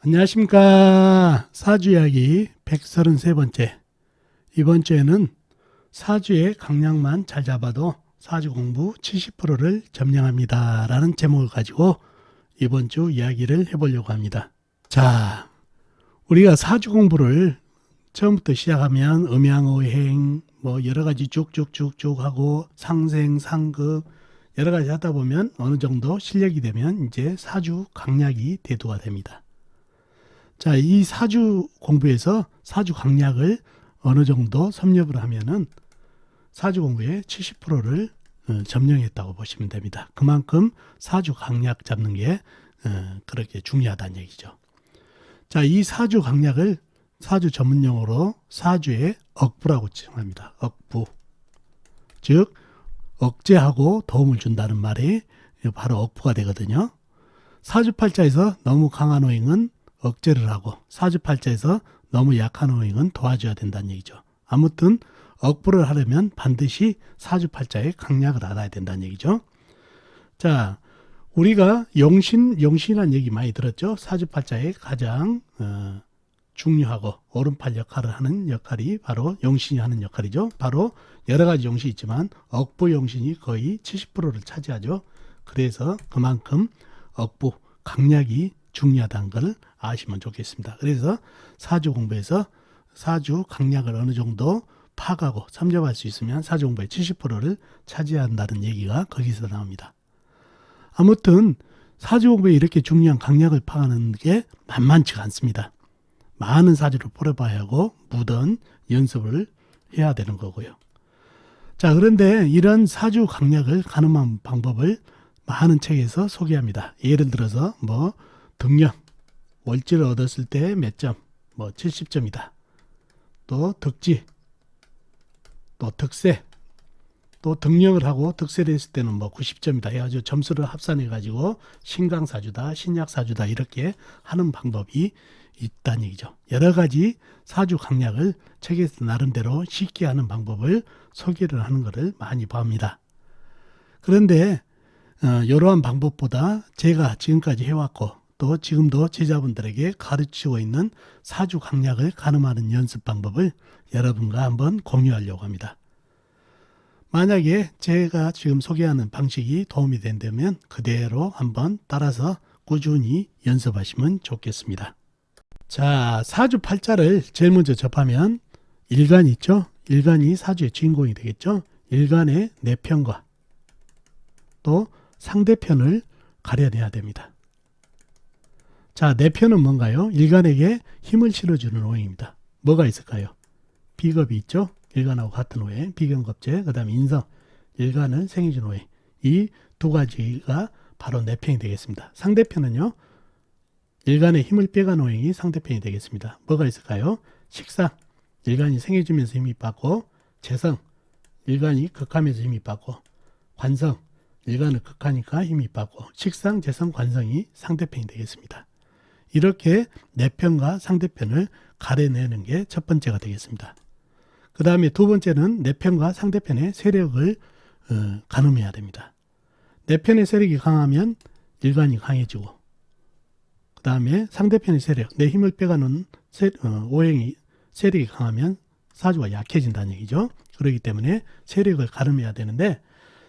안녕하십니까. 사주이야기 133번째. 이번 주에는 사주의 강약만 잘 잡아도 사주 공부 70%를 점령합니다 라는 제목을 가지고 이번 주 이야기를 해보려고 합니다. 자, 우리가 사주 공부를 처음부터 시작하면 음양오행 뭐 여러가지 쭉쭉쭉쭉 하고 상생 상급 여러가지 하다 보면 어느 정도 실력이 되면 이제 사주 강약이 대두가 됩니다. 자, 이 사주 공부에서 사주 강약을 어느 정도 섭렵을 하면은 사주 공부의 70%를 점령했다고 보시면 됩니다. 그만큼 사주 강약 잡는 게 그렇게 중요하다는 얘기죠. 자, 이 사주 강약을 사주 전문용어로 사주의 억부라고 칭합니다. 억부. 즉 억제하고 도움을 준다는 말이 바로 억부가 되거든요. 사주팔자에서 너무 강한 호행은 억제를 하고 사주팔자에서 너무 약한 호행은 도와줘야 된다는 얘기죠. 아무튼 억부를 하려면 반드시 사주팔자의 강약을 알아야 된다는 얘기죠. 자, 우리가 용신이라는 얘기 많이 들었죠. 사주팔자의 가장 중요하고 오른팔 역할을 하는 역할이 바로 용신이 하는 역할이죠. 바로 여러 가지 용신이 있지만 억부 용신이 거의 70%를 차지하죠. 그래서 그만큼 억부 강약이 중요하다는 걸 아시면 좋겠습니다. 그래서 사주 공부에서 사주 강약을 어느 정도 파악하고 섭렵할 수 있으면 사주 공부의 70%를 차지한다는 얘기가 거기서 나옵니다. 아무튼 사주 공부에 이렇게 중요한 강약을 파악하는 게 만만치가 않습니다. 많은 사주를 풀어봐야 하고 무던 연습을 해야 되는 거고요. 자, 그런데 이런 사주 강약을 가늠한 방법을 많은 책에서 소개합니다. 예를 들어서 뭐 등령, 월지를 얻었을 때 몇 점, 뭐 70점이다. 또 득지, 또 득세, 또 등령을 하고 득세를 했을 때는 뭐 90점이다 해가지고 점수를 합산해가지고 신강사주다, 신약사주다 이렇게 하는 방법이 있다는 얘기죠. 여러 가지 사주 강약을 책에서 나름대로 쉽게 하는 방법을 소개를 하는 것을 많이 봅니다. 그런데 이러한 방법보다 제가 지금까지 해왔고 또 지금도 제자분들에게 가르치고 있는 사주 강약을 가늠하는 연습 방법을 여러분과 한번 공유하려고 합니다. 만약에 제가 지금 소개하는 방식이 도움이 된다면 그대로 한번 따라서 꾸준히 연습하시면 좋겠습니다. 자, 사주 팔자를 제일 먼저 접하면 일간이 있죠. 일간이 사주의 주인공이 되겠죠. 일간의 내 편과 또 상대편을 가려내야 됩니다. 자, 내 편은 뭔가요? 일간에게 힘을 실어주는 호행입니다. 뭐가 있을까요? 비겁이 있죠. 일간하고 같은 호행, 비견겁제, 그 다음에 인성, 일간은 생해준 호행. 이 두 가지가 바로 내 편이 되겠습니다. 상대편은요. 일간의 힘을 빼가는 호행이 상대편이 되겠습니다. 뭐가 있을까요? 식상, 일간이 생해주면서 힘이 받고, 재성, 일간이 극하면서 힘이 받고, 관성, 일간은 극하니까 힘이 받고, 식상, 재성, 관성이 상대편이 되겠습니다. 이렇게 내 편과 상대편을 가려내는 게 첫 번째가 되겠습니다. 그 다음에 두 번째는 내 편과 상대편의 세력을 가늠해야 됩니다. 내 편의 세력이 강하면 일간이 강해지고 그 다음에 상대편의 세력, 내 힘을 빼가는 오행이 세력이 강하면 사주가 약해진다는 얘기죠. 그렇기 때문에 세력을 가늠해야 되는데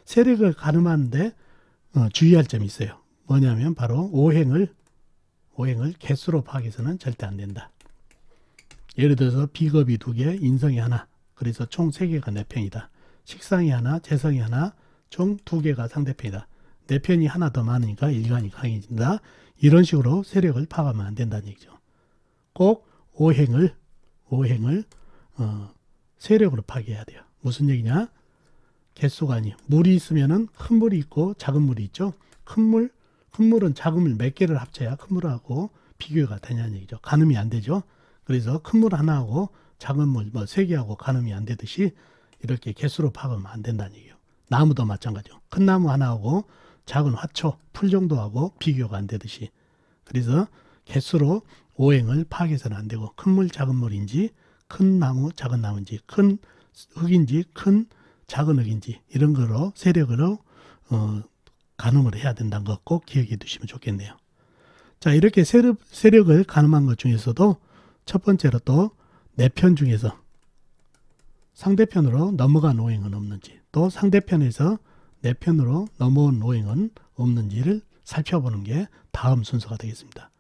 세력을 가늠하는데 주의할 점이 있어요. 뭐냐면 바로 오행을 개수로 파악해서는 절대 안 된다. 예를 들어서 비겁이 2개, 인성이 하나. 그래서 총 3개가 내 편이다. 식상이 하나, 재성이 하나, 총 2개가 상대편이다. 내 편이 하나 더 많으니까 일간이 강해진다. 이런 식으로 세력을 파악하면 안 된다는 얘기죠. 꼭 오행을 세력으로 파악해야 돼요. 무슨 얘기냐? 개수가 아니에요. 물이 있으면은 큰 물이 있고 작은 물이 있죠. 큰 물은 작은 물 몇 개를 합쳐야 큰 물하고 비교가 되냐는 얘기죠. 가늠이 안 되죠. 그래서 큰 물 하나하고 작은 물 3개하고 가늠이 안 되듯이 이렇게 개수로 파악하면 안 된다는 얘기예요. 나무도 마찬가지죠. 큰 나무 하나하고 작은 화초, 풀 정도하고 비교가 안 되듯이. 그래서 개수로 오행을 파악해서는 안 되고 큰 물, 작은 물인지 큰 나무, 작은 나무인지 큰 흙인지 큰 작은 흙인지 이런 거로 세력으로 가늠을 해야 된다는 거 꼭 기억해 두시면 좋겠네요. 자, 이렇게 세력을 가늠한 것 중에서도 첫 번째로 또 내 편 중에서 상대편으로 넘어간 오행은 없는지, 또 상대편에서 내 편으로 넘어온 오행은 없는지를 살펴보는 게 다음 순서가 되겠습니다.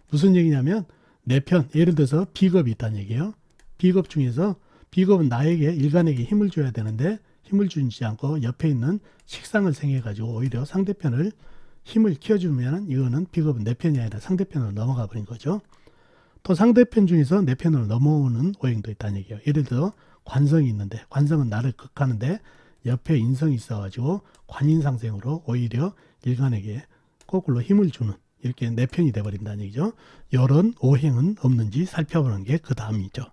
무슨 얘기냐면 내 편, 예를 들어서 비겁이 있다는 얘기예요. 비겁 중에서 비겁은 나에게 일간에게 힘을 줘야 되는데 힘을 주지 않고 옆에 있는 식상을 생해 가지고 오히려 상대편을 힘을 키워주면 이거는 비겁은 내 편이 아니라 상대편으로 넘어가 버린 거죠. 또 상대편 중에서 내 편으로 넘어오는 오행도 있다는 얘기예요. 예를 들어 관성이 있는데 관성은 나를 극하는데 옆에 인성이 있어가지고 관인상생으로 오히려 일간에게 거꾸로 힘을 주는 이렇게 내 편이 돼버린다는 얘기죠. 이런 오행은 없는지 살펴보는 게 그 다음이죠.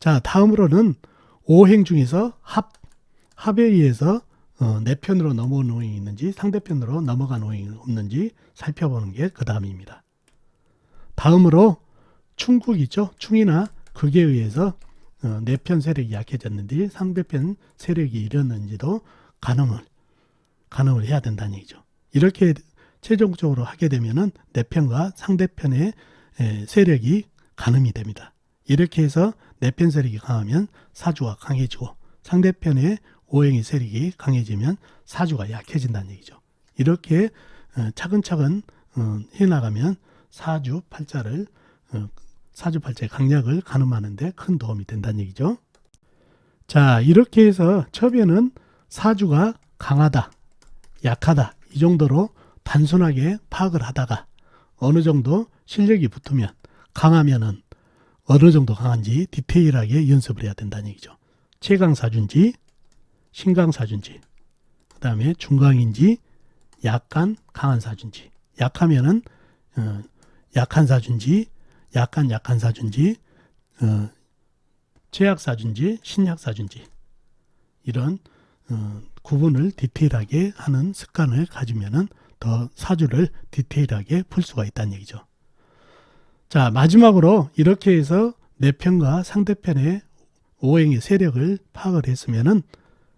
자, 다음으로는 오행 중에서 합에 의해서 내 편으로 넘어온 오행이 있는지 상대편으로 넘어간 오행이 없는지 살펴보는 게 그 다음입니다. 다음으로 충국이죠. 충이나 극에 의해서 내 편 세력이 약해졌는지 상대편 세력이 일었는지도 가늠을 해야 된다는 얘기죠. 이렇게 최종적으로 하게 되면은 내 편과 상대편의 세력이 가늠이 됩니다. 이렇게 해서 내 편 세력이 강하면 사주가 강해지고 상대편의 오행의 세력이 강해지면 사주가 약해진다는 얘기죠. 이렇게 차근차근 해나가면 사주팔자의 강약을 가늠하는 데 큰 도움이 된다는 얘기죠. 자, 이렇게 해서 처변은 사주가 강하다, 약하다 이 정도로 단순하게 파악을 하다가 어느 정도 실력이 붙으면 강하면은 어느 정도 강한지 디테일하게 연습을 해야 된다는 얘기죠. 최강사주인지 신강사주인지 그 다음에 중강인지 약간 강한 사주인지 약하면은 약한 사주인지 약한 사주인지 최약사주인지 신약사주인지 이런 구분을 디테일하게 하는 습관을 가지면은 더 사주를 디테일하게 풀 수가 있다는 얘기죠. 자, 마지막으로 이렇게 해서 내 편과 상대편의 오행의 세력을 파악을 했으면은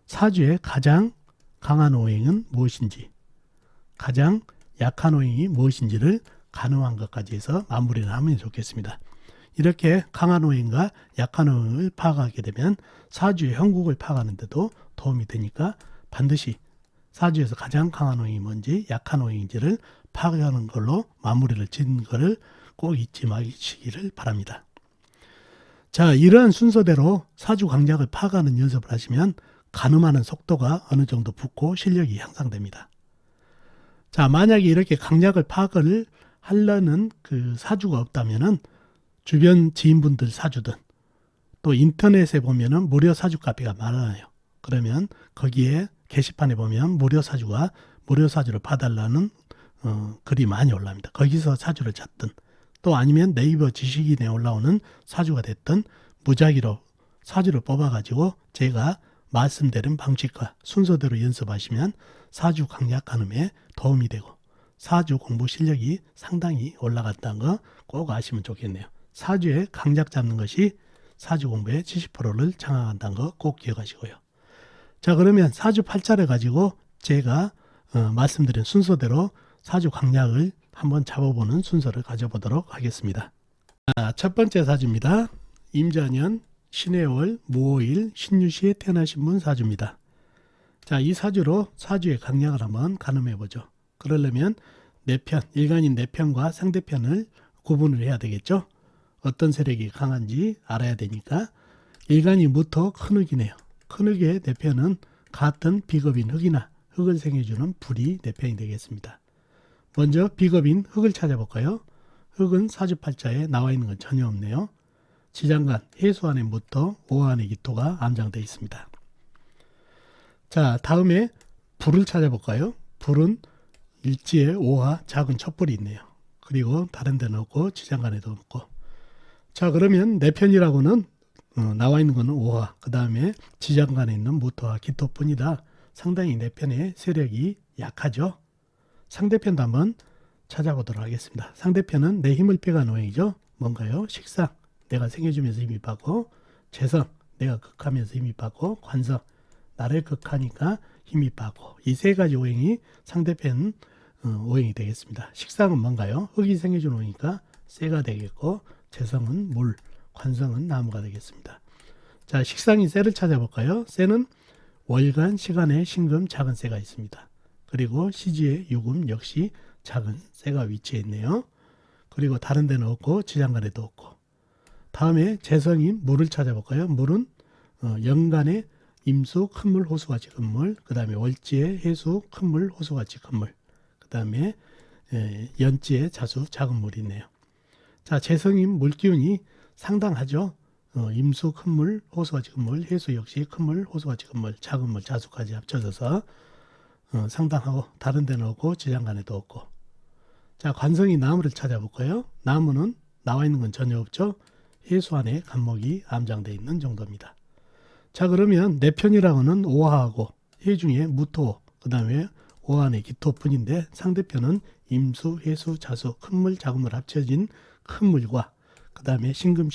사주의 가장 강한 오행은 무엇인지, 가장 약한 오행이 무엇인지를 가늠한 것까지 해서 마무리를 하면 좋겠습니다. 이렇게 강한 오행과 약한 오행을 파악하게 되면 사주의 형국을 파악하는 데도 도움이 되니까 반드시 사주에서 가장 강한 오행이 뭔지 약한 오행인지를 파악하는 걸로 마무리를 짓는 것을 꼭 잊지 마시기를 바랍니다. 자, 이러한 순서대로 사주 강약을 파악하는 연습을 하시면 가늠하는 속도가 어느 정도 붙고 실력이 향상됩니다. 자, 만약에 이렇게 강약을 파악을 하려는 그 사주가 없다면은 주변 지인분들 사주든 또 인터넷에 보면은 무료 사주 카페가 많아요. 그러면 거기에 게시판에 보면 무료 사주를 봐달라는 글이 많이 올라옵니다. 거기서 사주를 찾든 또 아니면 네이버 지식인에 올라오는 사주가 됐든 무작위로 사주를 뽑아가지고 제가 말씀드린 방식과 순서대로 연습하시면 사주 강약 가늠에 도움이 되고 사주 공부 실력이 상당히 올라갔다는 거 꼭 아시면 좋겠네요. 사주의 강약 잡는 것이 사주 공부의 70%를 장악한다는 거 꼭 기억하시고요. 자, 그러면 사주 팔자를 가지고 제가 말씀드린 순서대로 사주 강약을 한번 잡아보는 순서를 가져보도록 하겠습니다. 자, 첫 번째 사주입니다. 임자년, 신해월, 무오일, 신유시에 태어나신 분 사주입니다. 자, 이 사주로 사주의 강약을 한번 가늠해보죠. 그러려면 내 편, 일간인 내 편과 상대편을 구분을 해야 되겠죠. 어떤 세력이 강한지 알아야 되니까 일간이 무토 큰흙이네요. 큰흙의 내 편은 같은 비겁인 흙이나 흙을 생해주는 불이 내 편이 되겠습니다. 먼저 비겁인 흙을 찾아볼까요? 흙은 사주팔자에 나와 있는 건 전혀 없네요. 지장간, 해수 안에 무토, 오 안에 기토가 암장되어 있습니다. 자, 다음에 불을 찾아볼까요? 불은 일지에 오화 작은 촛불이 있네요. 그리고 다른 데는 없고 지장간에도 없고. 자, 그러면 내 편이라고는 나와 있는 거는 오화, 그 다음에 지장간에 있는 무토와 기토뿐이다. 상당히 내 편의 세력이 약하죠. 상대편도 한번 찾아보도록 하겠습니다. 상대편은 내 힘을 빼간 오행이죠. 뭔가요? 식상, 내가 생겨주면서 힘이 받고, 재성, 내가 극하면서 힘이 받고, 관성, 나를 극하니까 힘이 받고, 이 세 가지 오행이 상대편 오행이 되겠습니다. 식상은 뭔가요? 흙이 생겨주는 오행이니까 쇠가 되겠고, 재성은 물, 관성은 나무가 되겠습니다. 자, 식상인 쇠를 찾아볼까요? 쇠는 월간, 시간에 신금, 작은 쇠가 있습니다. 그리고 시지에 유금 역시 작은 쇠가 위치해 있네요. 그리고 다른 데는 없고 지장간에도 없고. 다음에 재성인 물을 찾아볼까요? 물은 연간에 임수, 큰물, 호수같이 큰물, 그 다음에 월지에 해수, 큰물, 호수같이 큰물, 그 다음에 연지에 자수, 작은 물이 있네요. 자, 재성인 물기운이 상당하죠. 임수, 큰물, 호수같이 큰물, 해수 역시 큰물, 호수같이 큰물, 작은 물, 자수까지 합쳐져서 상당하고 다른 데는 없고 지장간에도 없고. 자, 관성이 나무를 찾아볼까요? 나무는 나와 있는 건 전혀 없죠. 해수 안에 간목이 암장되어 있는 정도입니다. 자, 그러면 내 편이라고는 오화하고 해 중에 무토, 그 다음에 오 안에 기토뿐인데 상대편은 임수, 해수, 자수, 큰물, 작은물 합쳐진 큰물과 그 다음에 신금,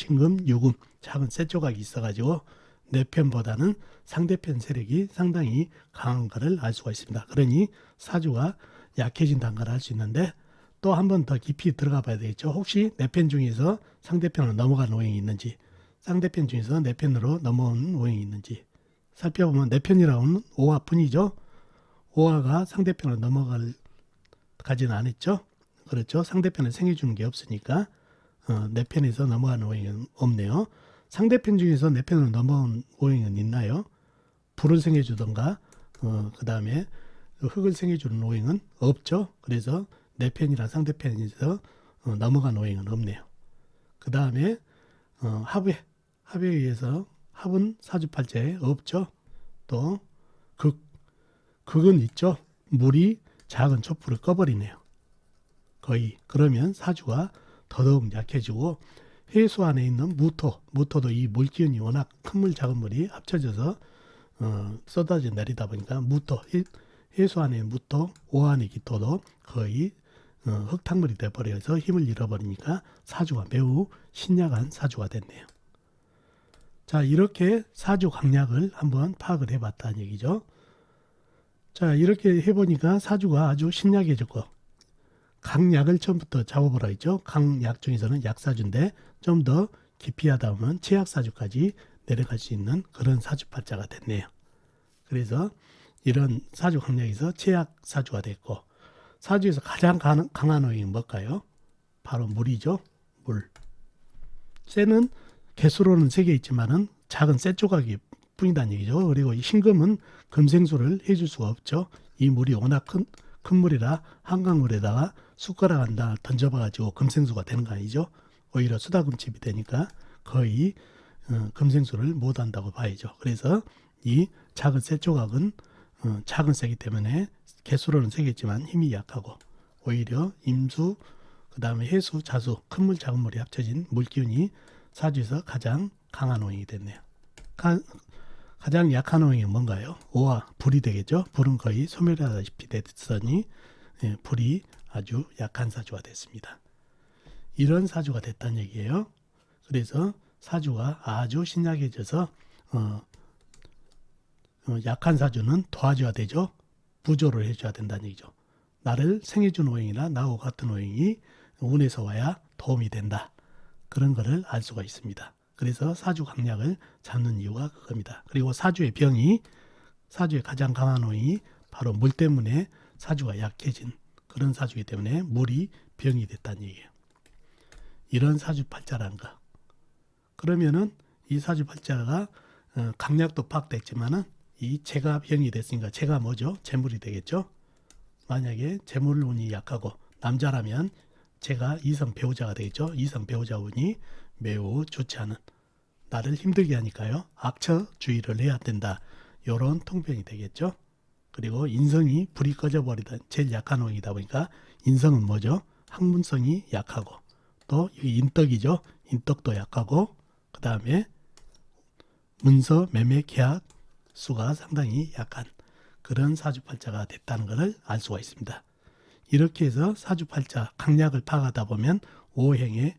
유금, 작은 쇠 조각이 있어가지고 내 편보다는 상대편 세력이 상당히 강한 것을 알 수가 있습니다. 그러니 사주가 약해진다는 걸 알 수 있는데 또 한 번 더 깊이 들어가 봐야 되겠죠. 혹시 내 편 중에서 상대편으로 넘어간 오행이 있는지, 상대편 중에서 내 편으로 넘어온 오행이 있는지 살펴보면 내 편이라고는 오화뿐이죠. 오화가 상대편으로 넘어가지는 않았죠. 그렇죠. 상대편을 생겨주는 게 없으니까 내 편에서 넘어가는 오행은 없네요. 상대편 중에서 내 편으로 넘어온 오행은 있나요? 불을 생겨주던가 그 다음에 흙을 생겨주는 오행은 없죠. 그래서 내 편이랑 상대편에서 넘어간 오행은 없네요. 그 다음에 합에 의해서 합은 사주팔자에 없죠. 또 극은 있죠. 물이 작은 촛불을 꺼버리네요. 거의. 그러면 사주가 더더욱 약해지고 해수 안에 있는 무토도 이 물기운이 워낙 큰 물 작은 물이 합쳐져서 쏟아져 내리다 보니까 해수 안에 무토, 오 안에 기토도 거의 흙탕물이 돼버려서 힘을 잃어버리니까 사주가 매우 신약한 사주가 됐네요. 자, 이렇게 사주 강약을 한번 파악을 해봤다는 얘기죠. 자, 이렇게 해보니까 사주가 아주 신약해졌고 강약을 처음부터 잡아보라 했죠. 강약 중에서는 약사주인데 좀 더 깊이 하다 보면 최약사주까지 내려갈 수 있는 그런 사주팔자가 됐네요. 그래서 이런 사주 강약에서 최약사주가 됐고, 사주에서 가장 강한 오행이 뭘까요? 바로 물이죠. 물. 쇠는 개수로는 3개 있지만은 작은 쇠 조각이 뿐이다는 얘기죠. 그리고 이 신금은 금생수를 해줄 수가 없죠. 이 물이 워낙 큰 물이라 한강물에다가 숟가락 하나 던져봐가지고 금생수가 되는 거 아니죠. 오히려 수다금집이 되니까 거의 금생수를 못한다고 봐야죠. 그래서 이 작은 쇠 조각은 작은 쇠이기 때문에 개수로는 3개지만 힘이 약하고 오히려 임수, 그 다음에 해수, 자수, 큰물, 작은물이 합쳐진 물기운이 사주에서 가장 강한 오행이 됐네요. 가장 약한 오행이 뭔가요? 오화, 불이 되겠죠. 불은 거의 소멸하다시피 됐으니 불이 아주 약한 사주가 됐습니다. 이런 사주가 됐다는 얘기예요. 그래서 사주가 아주 신약해져서 약한 사주는 도화지가 되죠. 부조를 해줘야 된다는 얘기죠. 나를 생해준 오행이나 나하고 같은 오행이 운에서 와야 도움이 된다. 그런 거를 알 수가 있습니다. 그래서 사주 강약을 잡는 이유가 그겁니다. 그리고 사주의 병이, 사주의 가장 강한 오행이 바로 물 때문에 사주가 약해진 그런 사주이기 때문에 물이 병이 됐다는 얘기예요. 이런 사주팔자라는 거. 그러면은 이 사주팔자가 강약도 파악됐지만은 이 재가 병이 됐으니까 재가 뭐죠? 재물이 되겠죠. 만약에 재물운이 약하고 남자라면 재가 이성 배우자가 되겠죠. 이성 배우자 운이 매우 좋지 않은, 나를 힘들게 하니까요 악처 주의를 해야 된다, 이런 통변이 되겠죠. 그리고 인성이 불이 꺼져버리다 제일 약한 운이다 보니까 인성은 뭐죠? 학문성이 약하고 또 인덕이죠. 인덕도 약하고 그 다음에 문서 매매 계약 수가 상당히 약한 그런 사주팔자가 됐다는 것을 알 수가 있습니다. 이렇게 해서 사주팔자 강약을 파악하다 보면 오행의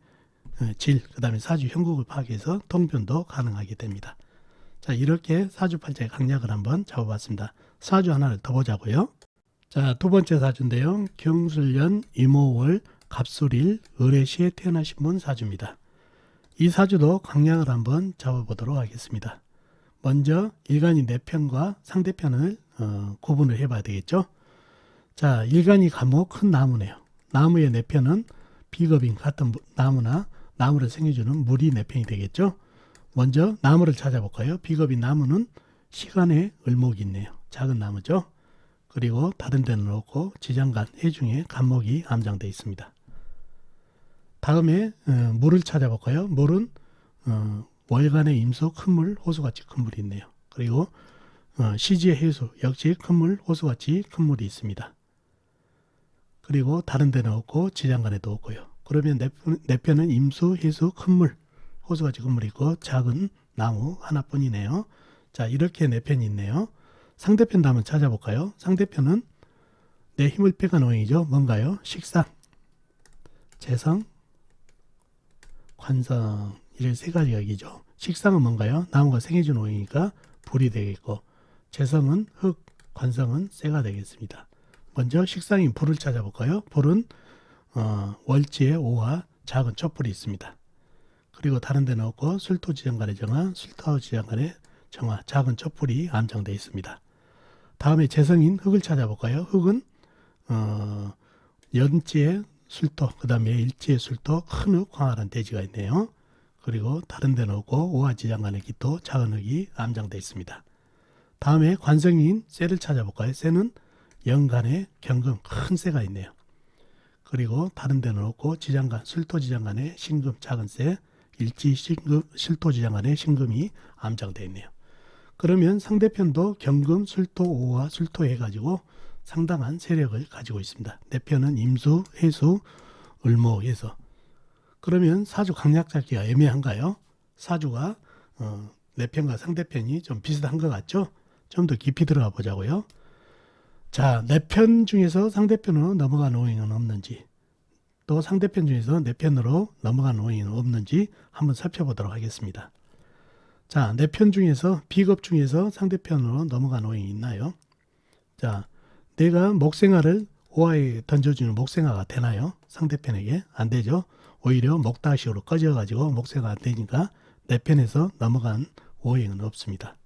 질, 그 다음에 사주 형국을 파악해서 통변도 가능하게 됩니다. 자, 이렇게 사주팔자의 강약을 한번 잡아봤습니다. 사주 하나를 더 보자고요. 자, 두 번째 사주인데요. 경술년 임오월 갑술일 을해시에 태어나신 분 사주입니다. 이 사주도 강약을 한번 잡아보도록 하겠습니다. 먼저 일간이 내 편과 상대편을 구분을 해봐야 되겠죠. 자, 일간이 가모 큰 나무네요. 나무의 내 편은 비겁인 같은 나무나 나무를 생겨주는 물이 내 편이 되겠죠. 먼저 나무를 찾아볼까요? 비겁인 나무는 시간의 을목이 있네요. 작은 나무죠. 그리고 다른 데는 없고 지장간 해중에 간목이 암장되어 있습니다. 다음에 물을 찾아볼까요? 물은 월간의 임수 큰 물, 호수같이 큰 물이 있네요. 그리고 시지의 해수 역시 큰 물, 호수같이 큰 물이 있습니다. 그리고 다른 데는 없고 지장간에도 없고요. 그러면 내 편은 임수, 해수, 큰 물, 호수같이 큰 물이 있고 작은 나무 하나뿐이네요. 자, 이렇게 내 편이 있네요. 상대편도 한번 찾아볼까요? 상대편은 내 힘을 빼간 오행이죠. 뭔가요? 식상, 재성, 관성, 이렇게 세 가지가 이죠. 식상은 뭔가요? 나무가 생해준 오행이니까 불이 되겠고, 재성은 흙, 관성은 쇠가 되겠습니다. 먼저 식상인 불을 찾아볼까요? 불은 월지에 오와 작은 촛불이 있습니다. 그리고 다른 데는 없고 술토지장간의 정화, 술토지장간의 정화, 작은 촛불이 암장되어 있습니다. 다음에 재성인 흙을 찾아볼까요? 흙은 연지에 술토, 그 다음에 일지에 술토, 큰 흙, 광활한 대지가 있네요. 그리고 다른 데는 없고 오와 지장간의 기토, 작은 흙이 암장되어 있습니다. 다음에 관성인 쇠를 찾아볼까요? 쇠는 연간에 경금, 큰 쇠가 있네요. 그리고 다른 데는 없고 지장간, 술토지장간에 신금, 작은 쇠, 일지 신금, 술토지장간에 신금이 암장되어 있네요. 그러면 상대편도 경금, 술토, 오와 술토 해가지고 상당한 세력을 가지고 있습니다. 내 편은 임수, 해수, 을목에서. 그러면 사주 강약 잡기가 애매한가요? 사주가 내 편과 상대편이 좀 비슷한 것 같죠? 좀 더 깊이 들어가 보자고요. 자, 내 편 중에서 상대편으로 넘어간 오행은 없는지, 또 상대편 중에서 내 편으로 넘어간 오행은 없는지 한번 살펴보도록 하겠습니다. 자, 내 편 중에서 비겁 중에서 상대편으로 넘어간 오행이 있나요? 자, 내가 목생화를 오화에 던져주는 목생화가 되나요? 상대편에게 안 되죠. 오히려 목다식으로 꺼져가지고 목생화가 안 되니까 내 편에서 넘어간 오행은 없습니다.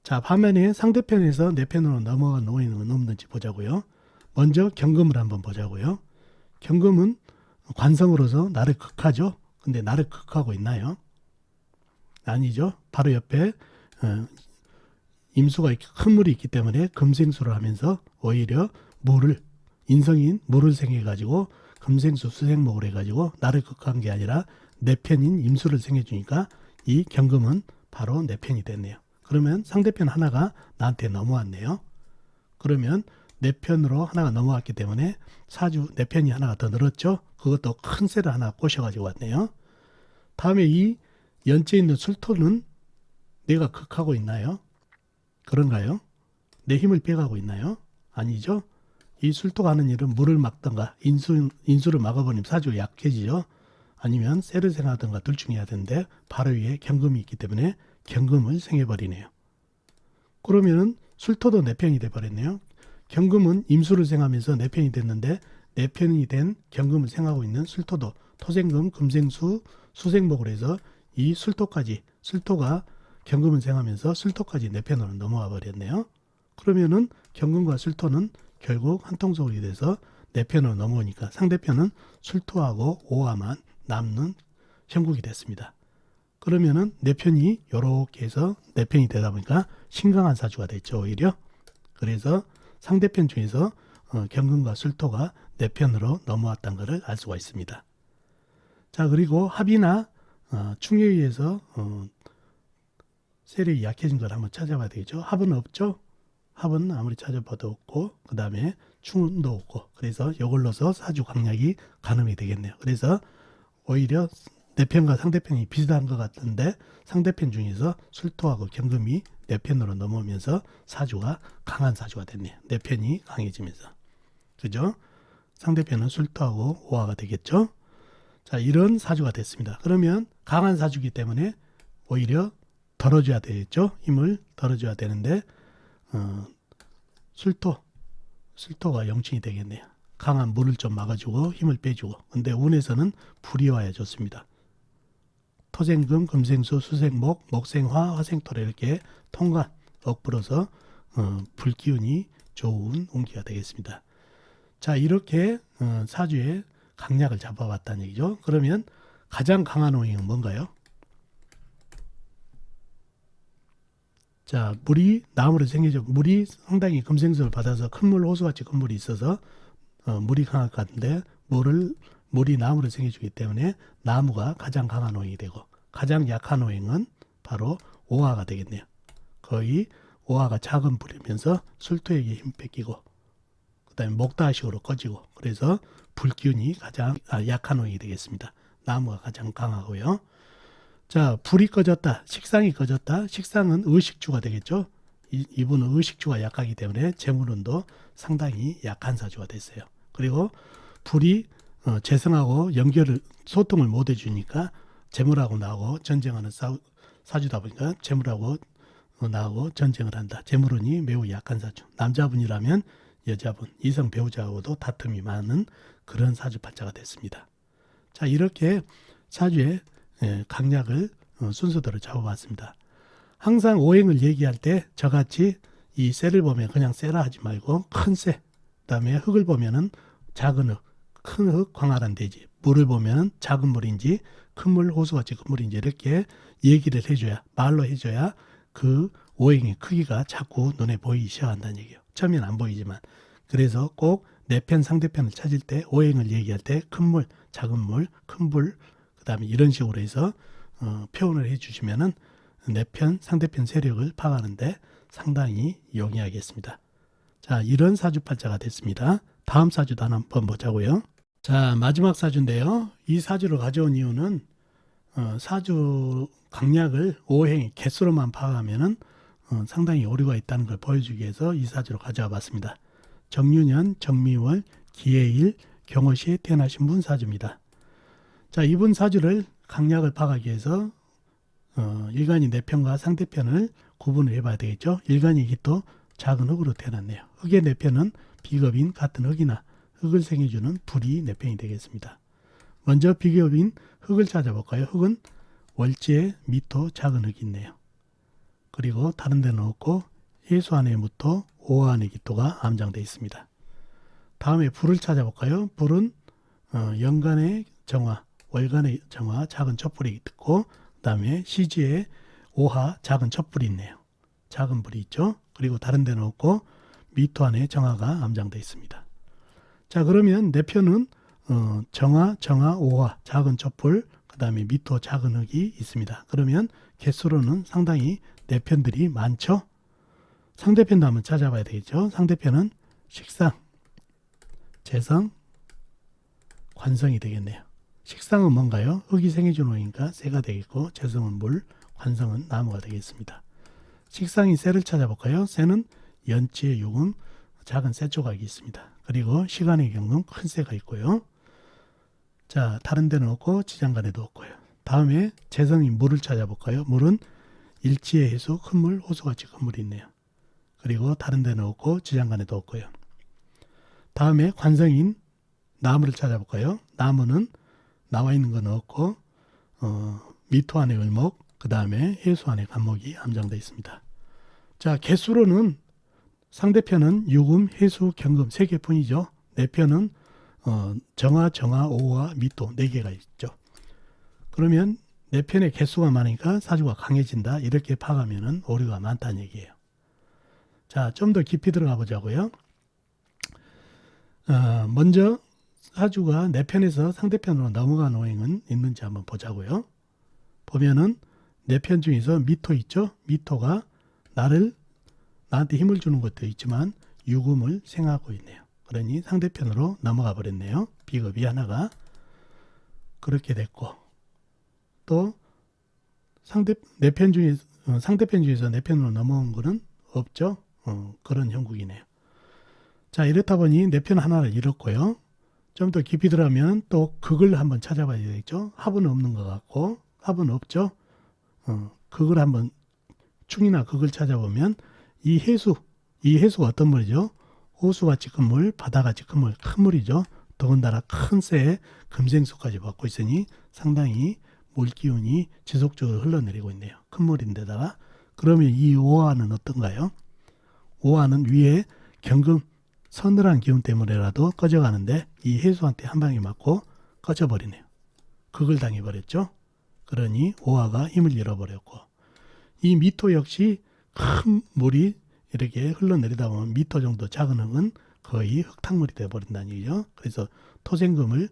자, 반면에 상대편에서 내 편으로 넘어간 오행은 없는지 보자고요. 먼저 경금을 한번 보자고요. 경금은 관성으로서 나를 극하죠. 근데 나를 극하고 있나요? 아니죠. 바로 옆에 임수가 큰 물이 있기 때문에 금생수를 하면서 오히려 물을, 인성인 물을 생해가지고 금생수 수생목을 해가지고 나를 극한 게 아니라 내 편인 임수를 생해주니까 이 경금은 바로 내 편이 됐네요. 그러면 상대편 하나가 나한테 넘어왔네요. 그러면 내 편으로 하나가 넘어왔기 때문에 사주 내 편이 하나가 더 늘었죠. 그것도 큰 쇠를 하나 꼬셔가지고 왔네요. 다음에 이 연지에 있는 술토는 내가 극하고 있나요? 그런가요? 내 힘을 빼가고 있나요? 아니죠. 이 술토가 하는 일은 물을 막던가 인수를 막아버리면 사주가 약해지죠. 아니면 쇠를 생하던가 둘 중에 해야 되는데 바로 위에 경금이 있기 때문에 경금을 생해버리네요. 그러면은 술토도 내 편이 돼버렸네요. 경금은 임수를 생하면서 내 편이 됐는데 내 편이 된 경금을 생하고 있는 술토도 토생금, 금생수, 수생목을 해서 이 술토까지, 술토가 경금을 생하면서 술토까지 내 편으로 넘어와 버렸네요. 그러면은 경금과 술토는 결국 한 통속이 돼서 내 편으로 넘어오니까 상대편은 술토하고 오화만 남는 형국이 됐습니다. 그러면은 내 편이 이렇게 해서 내 편이 되다 보니까 신강한 사주가 됐죠, 오히려. 그래서 상대편 중에서 경금과 술토가 내 편으로 넘어왔다는 것을 알 수가 있습니다. 자, 그리고 합이나 충에 의해서 세력이 약해진 걸 한번 찾아봐야 되겠죠. 합은 없죠. 합은 아무리 찾아봐도 없고 그 다음에 충도 없고 그래서 이걸로서 사주 강약이 가늠이 되겠네요. 그래서 오히려 내 편과 상대편이 비슷한 것 같은데 상대편 중에서 술토하고 경금이 내 편으로 넘어오면서 사주가 강한 사주가 됐네요. 내 편이 강해지면서. 그죠? 상대편은 술토하고 오화가 되겠죠. 자, 이런 사주가 됐습니다. 그러면 강한 사주이기 때문에 오히려 덜어줘야 되겠죠. 힘을 덜어줘야 되는데 술토, 술토가 영친이 되겠네요. 강한 물을 좀 막아주고 힘을 빼주고. 근데 운에서는 불이 와야 좋습니다. 토생금, 금생수, 수생목, 목생화, 화생토로 이렇게 통관, 억불어서 불기운이 좋은 운기가 되겠습니다. 자, 이렇게 사주의 강약을 잡아봤다는 얘기죠. 그러면 가장 강한 오행은 뭔가요? 자, 물이 나무로 생기죠. 물이 상당히 금생수를 받아서 큰 물, 호수같이 큰 물이 있어서 물이 강할 것 같은데 물이 나무로 생겨주기 때문에 나무가 가장 강한 오행이 되고 가장 약한 오행은 바로 오화가 되겠네요. 거의 오화가 작은 불이면서 술토에게 힘 뺏기고 그 다음에 목다식으로 꺼지고 그래서 불기운이 가장 약한 오행이 되겠습니다. 나무가 가장 강하고요. 자, 불이 꺼졌다. 식상이 꺼졌다. 식상은 의식주가 되겠죠. 이분은 의식주가 약하기 때문에 재물운도 상당히 약한 사주가 됐어요. 그리고 불이 재성하고 소통을 못 해주니까 재물하고 나하고 전쟁하는 사주다 보니까 재물하고 나하고 전쟁을 한다. 재물운이 매우 약한 사주. 남자분이라면 여자분, 이성 배우자하고도 다툼이 많은 그런 사주팔자가 됐습니다. 자, 이렇게 사주의 강약을 순서대로 잡아봤습니다. 항상 오행을 얘기할 때 저같이 이 쇠를 보면 그냥 쇠라 하지 말고 큰 쇠, 그 다음에 흙을 보면은 작은 흙, 큰 흙, 광활한 대지, 물을 보면은 작은 물인지 큰 물, 호수같이 큰 물인지 이렇게 얘기를 해줘야, 말로 해줘야 그 오행의 크기가 자꾸 눈에 보이기 시작한다는 얘기예요. 처음엔 안 보이지만. 그래서 꼭 내 편 상대편을 찾을 때 오행을 얘기할 때 큰 물, 작은 물, 큰 불, 그 다음에 이런 식으로 해서 표현을 해주시면은 내 편, 상대편 세력을 파악하는데 상당히 용이하겠습니다. 자, 이런 사주팔자가 됐습니다. 다음 사주도 한번 보자고요. 자, 마지막 사주인데요. 이 사주를 가져온 이유는 사주 강약을 오행의 개수로만 파악하면은 상당히 오류가 있다는 걸 보여주기 위해서 이 사주를 가져와 봤습니다. 정유년, 정미월, 기해일, 경호시에 태어나신 분 사주입니다. 자, 이분 사주를 강약을 파악하기 위해서 일간이 내 편과 상대편을 구분을 해봐야 되겠죠. 일간이 또 작은 흙으로 태어났네요. 흙의 내 편은 비겁인 같은 흙이나 흙을 생겨주는 불이 내 편이 되겠습니다. 먼저 비겁인 흙을 찾아볼까요? 흙은 월지에 미토 작은 흙이 있네요. 그리고 다른 데는 없고 해수 안에 무토, 오호 안에 기토가 암장되어 있습니다. 다음에 불을 찾아볼까요? 불은 연간의 정화, 월간의 정화, 작은 촛불이 있고 그 다음에 시지에 오하, 작은 촛불이 있네요. 작은 불이 있죠. 그리고 다른 데는 없고 미토 안에 정화가 암장되어 있습니다. 자, 그러면 내 편은 정화, 오화, 작은 촛불, 그 다음에 미토, 작은 흙이 있습니다. 그러면 개수로는 상당히 내 편들이 많죠. 상대편도 한번 찾아봐야 되겠죠. 상대편은 식상, 재성, 관성이 되겠네요. 식상은 뭔가요? 흙이 생겨준 오니까 쇠가 되겠고 재성은 물, 관성은 나무가 되겠습니다. 식상이 쇠를 찾아볼까요? 쇠는 연치의 요금, 작은 쇠 조각이 있습니다. 그리고 시간의 경금 큰 쇠가 있고요. 자, 다른 데는 없고 지장간에도 없고요. 다음에 재성인 물을 찾아볼까요? 물은 일지의 해수, 큰 물, 호수같이 큰 물이 있네요. 그리고 다른 데는 없고 지장간에도 없고요. 다음에 관성인 나무를 찾아볼까요? 나무는 나와 있는 건 없고 미토 안에 을목, 그 다음에 해수 안에 간목이 암장되어 있습니다. 자, 개수로는 상대편은 유금, 해수, 경금 3개뿐이죠. 내 편은 정화, 오화, 미토 4개가 있죠. 그러면 내 편의 개수가 많으니까 사주가 강해진다. 이렇게 파가면은 오류가 많다는 얘기예요. 자, 좀 더 깊이 들어가 보자고요. 먼저 사주가 내 편에서 상대편으로 넘어간 오행은 있는지 한번 보자고요. 보면은 내 편 중에서 미토 있죠. 미토가 나한테 힘을 주는 것도 있지만 유금을 생하고 있네요. 그러니 상대편으로 넘어가 버렸네요. 비겁이 하나가 그렇게 됐고, 또 상대편 중에서 내 편으로 넘어온 거는 없죠. 그런 형국이네요. 자, 이렇다 보니 내 편 하나를 잃었고요. 좀 더 깊이 들어가면 또 극을 한번 찾아봐야 되겠죠. 합은 없는 것 같고, 합은 없죠. 극을 한번 충이나 극을 찾아보면 이 해수가 어떤 물이죠? 호수같이 큰 물, 바다같이 큰 물, 큰 물이죠. 더군다나 큰 새의 금생수까지 받고 있으니 상당히 물기운이 지속적으로 흘러내리고 있네요. 큰 물인데다가 그러면 이 오화는 어떤가요? 오화는 위에 경금 서늘한 기운 때문에라도 꺼져가는데 이 해수한테 한 방에 맞고 꺼져버리네요. 극을 당해버렸죠. 그러니 오화가 힘을 잃어버렸고 이 미토 역시 큰 물이 이렇게 흘러내리다 보면 미터 정도 작은 흙은 거의 흙탕물이 되어버린다는 얘기죠. 그래서 토생금을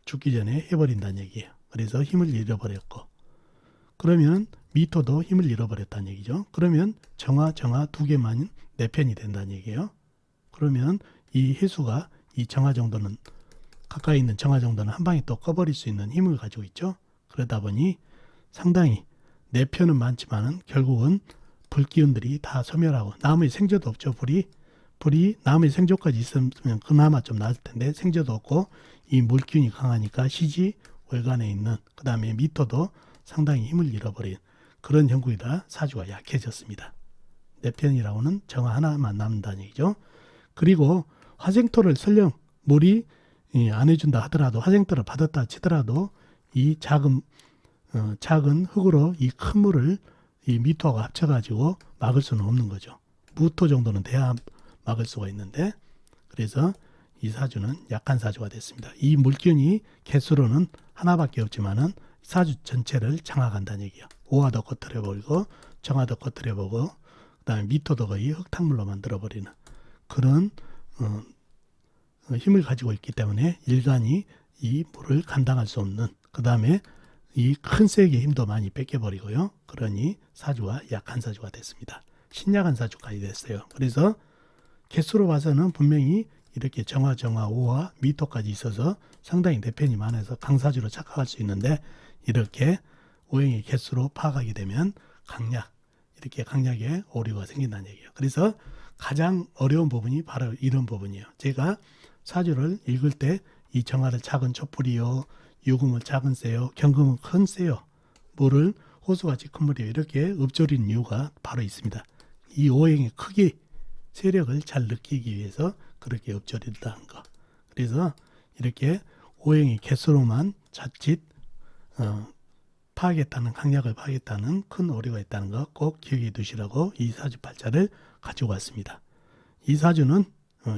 죽기 전에 해버린다는 얘기예요. 그래서 힘을 잃어버렸고 그러면 미토도 힘을 잃어버렸다는 얘기죠. 그러면 정화 두 개만 내 편이 된다는 얘기예요. 그러면 이 해수가 이 정화 정도는 가까이 있는 정화 정도는 한 방에 또 꺼버릴 수 있는 힘을 가지고 있죠. 그러다 보니 상당히 내 편은 많지만은 결국은 불기운들이 다 소멸하고 나무에 생조도 없죠. 불이 나무에 생조까지 있으면 그나마 좀 나을 텐데 생조도 없고 이 물기운이 강하니까 시지 월간에 있는 그 다음에 미토도 상당히 힘을 잃어버린 그런 형국이다. 사주가 약해졌습니다. 내 편이라고는 정화 하나만 남는다는 얘기죠. 그리고 화생토를 설령 물이 안 해준다 하더라도 화생토를 받았다 치더라도 이 작은 흙으로 이 큰 물을 이 미토하고 합쳐가지고 막을 수는 없는 거죠. 무토 정도는 돼야 막을 수가 있는데 그래서 이 사주는 약한 사주가 됐습니다. 이 물기운이 개수로는 하나밖에 없지만은 사주 전체를 장악한다는 얘기예요. 오화도 꺼트려버리고 정화도 꺼트려보고 그다음에 미토도 거의 흙탕물로 만들어버리는 그런 힘을 가지고 있기 때문에 일간이 이 물을 감당할 수 없는 그 다음에 이 큰 세계의 힘도 많이 뺏겨버리고요. 그러니 사주가 약한 사주가 됐습니다. 신약한 사주까지 됐어요. 그래서 개수로 봐서는 분명히 이렇게 정화, 오화, 미토까지 있어서 상당히 내 편이 많아서 강사주로 착각할 수 있는데 이렇게 오행의 개수로 파악하게 되면 이렇게 강약에 오류가 생긴다는 얘기예요. 그래서 가장 어려운 부분이 바로 이런 부분이에요. 제가 사주를 읽을 때 이 정화를 작은 촛불이요, 유금을 작은 새요, 경금은 큰 새요, 물을 호수같이 큰 물이요 이렇게 읊조리는 이유가 바로 있습니다. 이 오행의 크기, 세력을 잘 느끼기 위해서 그렇게 읊조린다는 거. 그래서 이렇게 오행의 개수로만 자칫 파악했다는 강약을 파악했다는 큰 오류가 있다는 거 꼭 기억해 두시라고 이 사주 팔자를 가지고 왔습니다. 이 사주는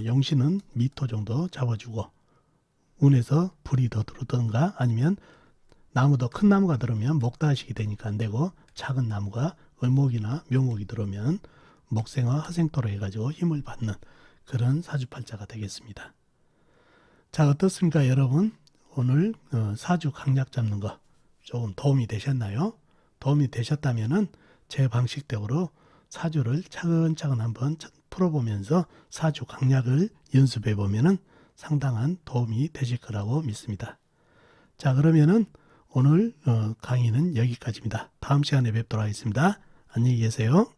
영신은 미토 정도 잡아주고 운에서 불이 더 들어오던가 아니면 나무도 큰 나무가 들어오면 목다식이 되니까 안 되고 작은 나무가 을목이나 묘목이 들어오면 목생화 화생토로 해가지고 힘을 받는 그런 사주팔자가 되겠습니다. 자, 어떻습니까 여러분? 오늘 사주 강약 잡는 거 조금 도움이 되셨나요? 도움이 되셨다면은 제 방식대로 사주를 차근차근 한번 풀어보면서 사주 강약을 연습해 보면은 상당한 도움이 되실 거라고 믿습니다. 자, 그러면은 오늘 강의는 여기까지입니다. 다음 시간에 뵙도록 하겠습니다. 안녕히 계세요.